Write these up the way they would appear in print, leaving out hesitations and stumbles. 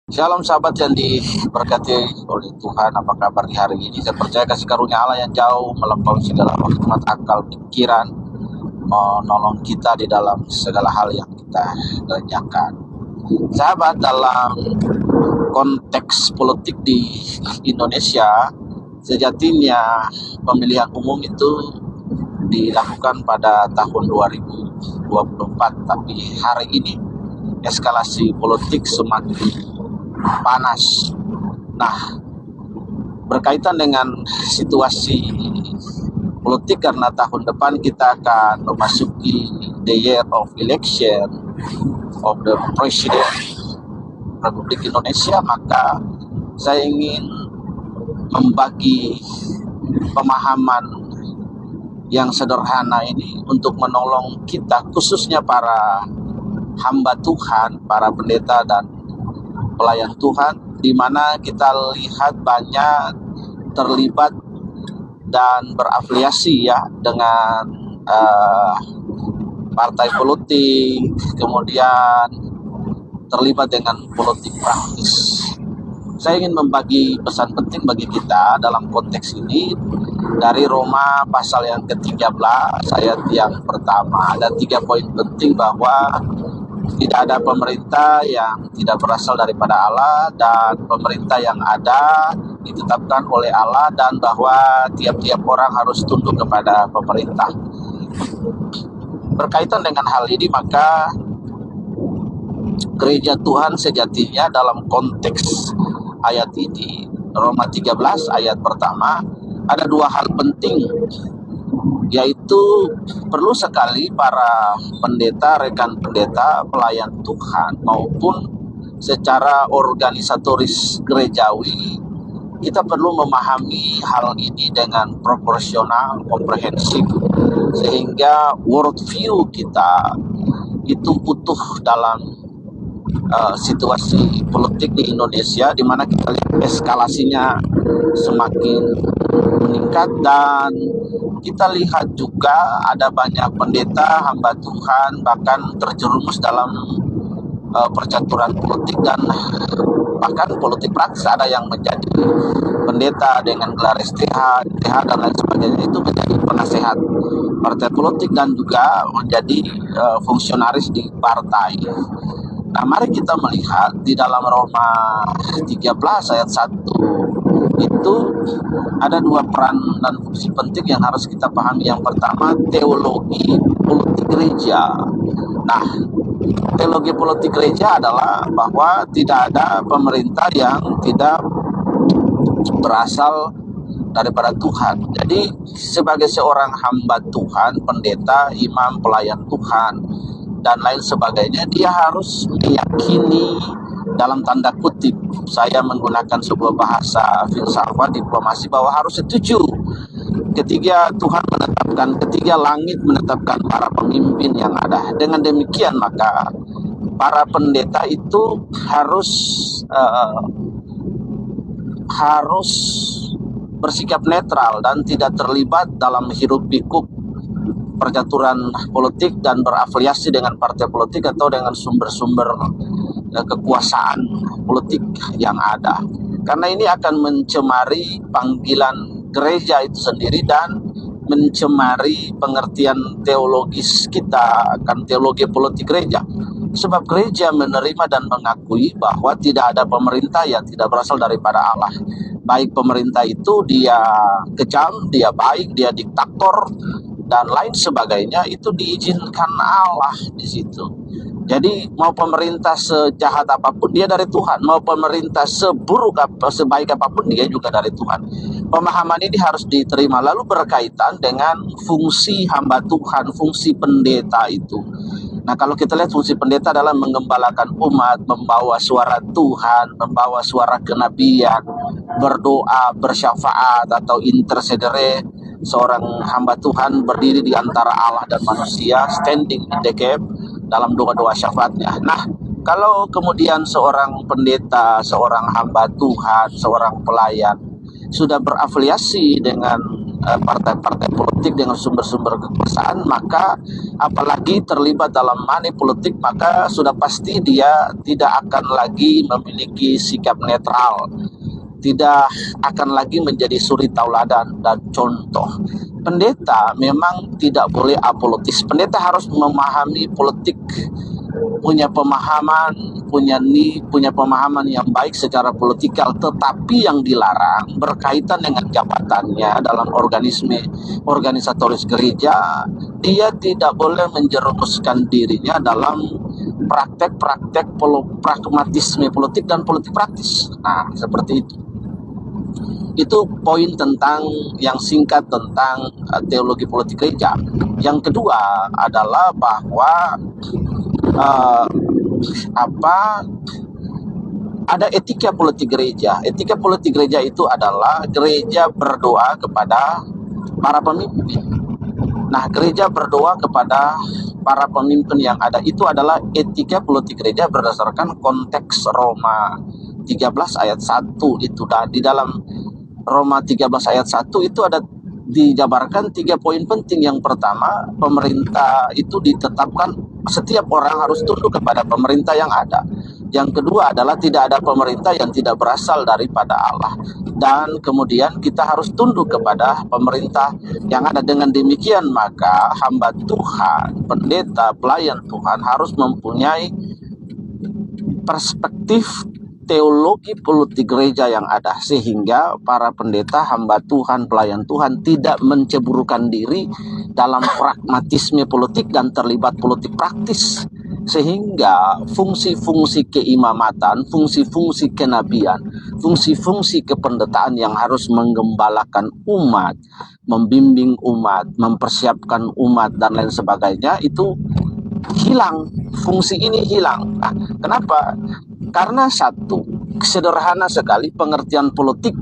Shalom sahabat yang diberkati oleh Tuhan, apa kabar di hari ini? Saya percaya kasih karunia Allah yang jauh melampaui segala hikmat akal pikiran, menolong kita di dalam segala hal yang kita kerjakan. Sahabat, dalam konteks politik di Indonesia, sejatinya pemilihan umum itu dilakukan pada tahun 2024, tapi hari ini eskalasi politik semakin panas. Nah, berkaitan dengan situasi politik karena tahun depan kita akan memasuki the year of election of the President Republik Indonesia, maka saya ingin membagi pemahaman yang sederhana ini untuk menolong kita, khususnya para hamba Tuhan, para pendeta dan pelayan Tuhan, di mana kita lihat banyak terlibat dan berafiliasi ya dengan partai politik, kemudian terlibat dengan politik praktis. Saya ingin membagi pesan penting bagi kita dalam konteks ini dari Roma pasal yang ke-13 ayat yang pertama. Ada 3 poin penting bahwa tidak ada pemerintah yang tidak berasal daripada Allah, dan pemerintah yang ada ditetapkan oleh Allah, dan bahwa tiap-tiap orang harus tunduk kepada pemerintah. Berkaitan dengan hal ini, maka gereja Tuhan sejatinya dalam konteks ayat ini, Roma 13 ayat pertama, ada 2 hal penting, yaitu perlu sekali para pendeta, rekan pendeta, pelayan Tuhan maupun secara organisatoris gerejawi, kita perlu memahami hal ini dengan proporsional, komprehensif, sehingga worldview kita itu utuh dalam situasi politik di Indonesia, di mana kita lihat eskalasinya semakin meningkat, dan kita lihat juga ada banyak pendeta, hamba Tuhan bahkan terjerumus dalam percaturan politik dan bahkan politik praktis. Ada yang menjadi pendeta dengan gelar STH, DH dan lain sebagainya, itu menjadi penasehat partai politik dan juga menjadi fungsionaris di partai. Nah, mari kita melihat di dalam Roma 13 ayat 1 itu ada 2 peran dan fungsi penting yang harus kita pahami. Yang pertama, teologi politik gereja. Nah, teologi politik gereja adalah bahwa tidak ada pemerintah yang tidak berasal daripada Tuhan. Jadi sebagai seorang hamba Tuhan, pendeta, imam, pelayan Tuhan dan lain sebagainya, dia harus meyakini, dalam tanda kutip saya menggunakan sebuah bahasa filsafat diplomasi, bahwa harus setuju ketiga Tuhan menetapkan, ketiga langit menetapkan para pemimpin yang ada. Dengan demikian maka para pendeta itu harus bersikap netral dan tidak terlibat dalam hiruk pikuk percaturan politik dan berafiliasi dengan partai politik atau dengan sumber-sumber kekuasaan politik yang ada, karena ini akan mencemari panggilan gereja itu sendiri dan mencemari pengertian teologis kita akan teologi politik gereja. Sebab gereja menerima dan mengakui bahwa tidak ada pemerintah yang tidak berasal daripada Allah. Baik pemerintah itu dia kejam, dia baik, dia diktator dan lain sebagainya, itu diizinkan Allah di situ. Jadi mau pemerintah sejahat apapun, dia dari Tuhan. Mau pemerintah sebaik apapun, dia juga dari Tuhan. Pemahaman ini harus diterima. Lalu berkaitan dengan fungsi hamba Tuhan, fungsi pendeta itu. Nah, kalau kita lihat fungsi pendeta adalah menggembalakan umat, membawa suara Tuhan, membawa suara kenabian, berdoa, bersyafaat atau intercedere. Seorang hamba Tuhan berdiri di antara Allah dan manusia, standing in the gap dalam doa-doa syafaatnya. Nah, kalau kemudian seorang pendeta, seorang hamba Tuhan, seorang pelayan sudah berafiliasi dengan partai-partai politik dengan sumber-sumber kekuasaan, maka apalagi terlibat dalam money politik, maka sudah pasti dia tidak akan lagi memiliki sikap netral, tidak akan lagi menjadi suri tauladan dan contoh. Pendeta memang tidak boleh apolitis. Pendeta harus memahami politik, punya pemahaman yang baik secara politikal, tetapi yang dilarang berkaitan dengan jabatannya dalam organisatoris gereja, dia tidak boleh menjerumuskan dirinya dalam praktek-praktek pragmatisme politik dan politik praktis. Nah, seperti itu. Itu poin tentang yang singkat tentang teologi politik gereja. Yang kedua adalah bahwa ada etika politik gereja. Etika politik gereja itu adalah gereja berdoa kepada para pemimpin. Nah, gereja berdoa kepada para pemimpin yang ada itu adalah etika politik gereja berdasarkan konteks Roma 13 ayat 1 itu. Di dalam Roma 13 ayat 1 itu ada dijabarkan 3 poin penting. Yang pertama, pemerintah itu ditetapkan, setiap orang harus tunduk kepada pemerintah yang ada. Yang kedua adalah tidak ada pemerintah yang tidak berasal daripada Allah. Dan kemudian kita harus tunduk kepada pemerintah yang ada. Dengan demikian maka hamba Tuhan, pendeta, pelayan Tuhan harus mempunyai perspektif teologi politik gereja yang ada, sehingga para pendeta, hamba Tuhan, pelayan Tuhan tidak menceburkan diri dalam pragmatisme politik dan terlibat politik praktis, sehingga fungsi-fungsi keimamatan, fungsi-fungsi kenabian, fungsi-fungsi kependetaan yang harus menggembalakan umat, membimbing umat, mempersiapkan umat dan lain sebagainya itu hilang. Fungsi ini hilang. Nah, kenapa? Karena satu, sederhana sekali pengertian politik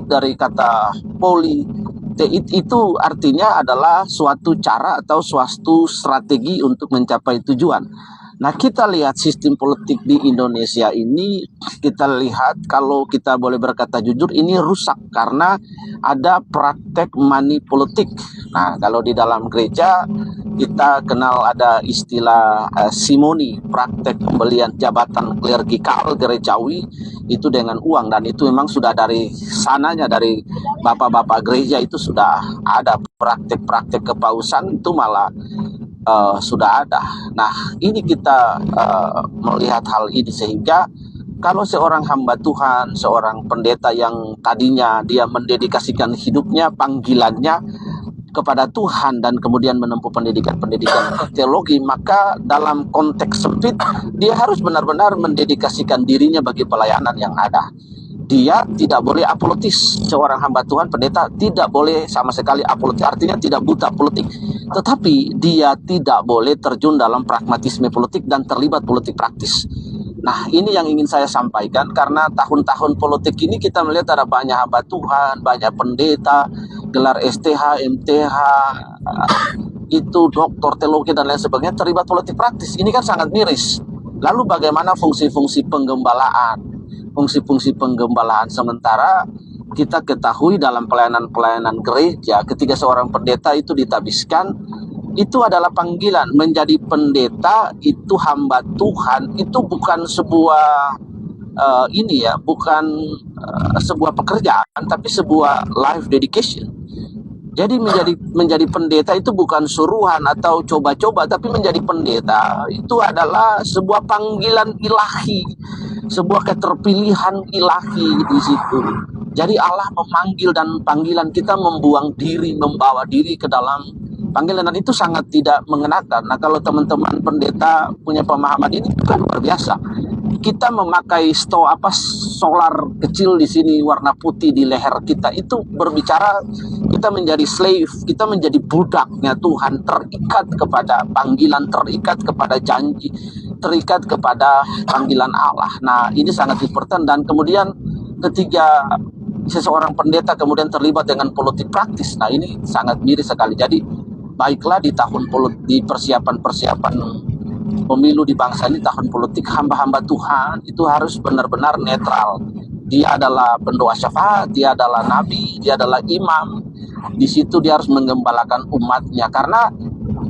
dari kata politeit itu artinya adalah suatu cara atau suatu strategi untuk mencapai tujuan. Nah, kita lihat sistem politik di Indonesia ini, kita lihat kalau kita boleh berkata jujur, ini rusak karena ada praktek money politik. Nah, kalau di dalam gereja kita kenal ada istilah simoni, praktek pembelian jabatan klerikal gerejawi itu dengan uang, dan itu memang sudah dari sananya, dari bapak-bapak gereja itu sudah ada praktek-praktek kepausan itu malah sudah ada. Nah, ini kita melihat hal ini, sehingga kalau seorang hamba Tuhan, seorang pendeta yang tadinya dia mendedikasikan hidupnya, panggilannya kepada Tuhan dan kemudian menempuh pendidikan teologi, maka dalam konteks sempit dia harus benar-benar mendedikasikan dirinya bagi pelayanan yang ada. Dia tidak boleh apolitis. Seorang hamba Tuhan, pendeta tidak boleh sama sekali apolitis, artinya tidak buta politik. Tetapi dia tidak boleh terjun dalam pragmatisme politik dan terlibat politik praktis. Nah, ini yang ingin saya sampaikan, karena tahun-tahun politik ini kita melihat ada banyak hamba Tuhan, banyak pendeta, gelar STH, MTH, itu doktor teologi dan lain sebagainya terlibat politik praktis. Ini kan sangat miris. Lalu bagaimana fungsi-fungsi penggembalaan? Fungsi-fungsi penggembalaan, sementara kita ketahui dalam pelayanan-pelayanan gereja, ketika seorang pendeta itu ditabiskan, itu adalah panggilan. Menjadi pendeta itu hamba Tuhan, itu bukan sebuah bukan sebuah pekerjaan, tapi sebuah life dedication. Jadi menjadi pendeta itu bukan suruhan atau coba-coba, tapi menjadi pendeta itu adalah sebuah panggilan ilahi, sebuah keterpilihan ilahi di situ. Jadi Allah memanggil, dan panggilan kita membuang diri, membawa diri ke dalam panggilan, dan itu sangat tidak mengenakan. Nah, kalau teman-teman pendeta punya pemahaman ini kan luar biasa. Kita memakai solar kecil di sini warna putih di leher kita, itu berbicara kita menjadi slave, kita menjadi budaknya Tuhan, terikat kepada panggilan, terikat kepada janji, terikat kepada panggilan Allah. Nah, ini sangat important. Dan kemudian ketika seseorang pendeta kemudian terlibat dengan politik praktis, nah ini sangat miris sekali. Jadi baiklah di persiapan pemilu di bangsa ini, tahun politik, hamba-hamba Tuhan itu harus benar-benar netral. Dia adalah pendoa syafaat, dia adalah nabi, dia adalah imam, Di situ dia harus menggembalakan umatnya, karena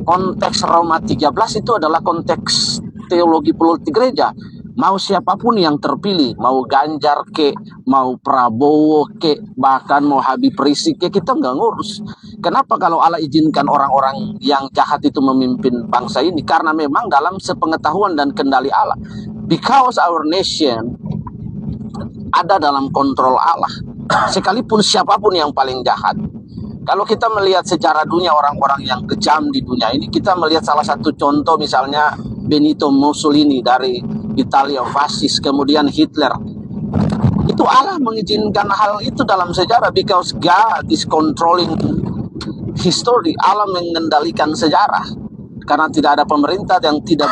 konteks Roma 13 itu adalah konteks teologi politik gereja. Mau siapapun yang terpilih, mau Ganjar ke, mau Prabowo ke, bahkan mau Habib Rizik ke, kita nggak ngurus. Kenapa kalau Allah izinkan orang-orang yang jahat itu memimpin bangsa ini? Karena memang dalam sepengetahuan dan kendali Allah. Because our nation ada dalam kontrol Allah. Sekalipun siapapun yang paling jahat. Kalau kita melihat sejarah dunia orang-orang yang kejam di dunia ini, kita melihat salah satu contoh misalnya Benito Mussolini dari Italia fasis, kemudian Hitler. Itu Allah mengizinkan hal itu dalam sejarah, because God is controlling history. Allah mengendalikan sejarah. Karena tidak ada pemerintah yang tidak